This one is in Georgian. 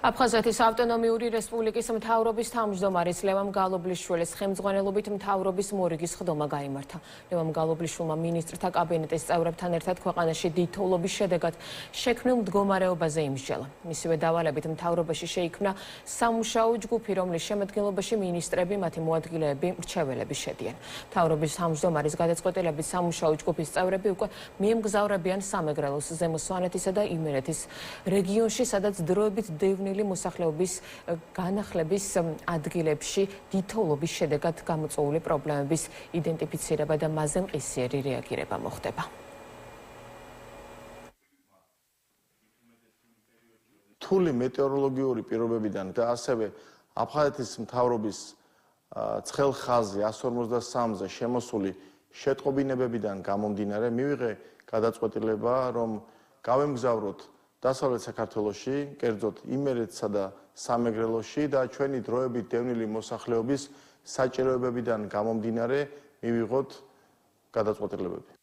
აფხაზეთის ავტონომიური რესპუბლიკის მთავრობის თავმჯდომარის ლევან გალობლიშვილის ხელმძღვანელობით მთავრობის მორიგის ხდომა გაიმართა. ლევან გალობლიშვილმა მინისტრთა კაბინეტის წევრებთან ერთად ქვეყანაში დიდთოვლობის შედეგად შექმნილ მდგომარეობაზე იმსჯელა. მისივე დავალებით მთავრობაში შეიქმნა სამუშაო ჯგუფი, რომლის შემადგენლობაში მინისტრები, მათი მოადგილეები, მრჩეველები შედიან. მთავრობის თავმჯდომარის გადაწყვეტილებით სამუშაო ჯგუფის წევრები უკვე მიემგზავრებიან სამეგრელოს, ზემო სვანეთისა და იმერეთის რეგიონში, სადაც დროებით დევნილი მოსახლეობის განახლების ადგილებში დიდთოვლობის შედეგად გამოწვეული პრობლემების იდენტიფიცირება და მასზე მყისიერი რეაგირება მოხდება. რთული მეტეოროლოგიური პირობებიდან და ასევე აფხაზეთის მთავრობის ცხელ ხაზზე 153-ზე შემოსული შეტყობინებებიდან გამომდინარე მივიღე გადაწყვეტილება, რომ გავემგზავროთ დასავლეთ საქართველოში, კერძოდ იმერეთსა და სამეგრელოში და ჩვენი დროებით დევნილი მოსახლეობის საჭიროებებიდან გამომდინარე მივიღოთ გადაწყვეტილებები.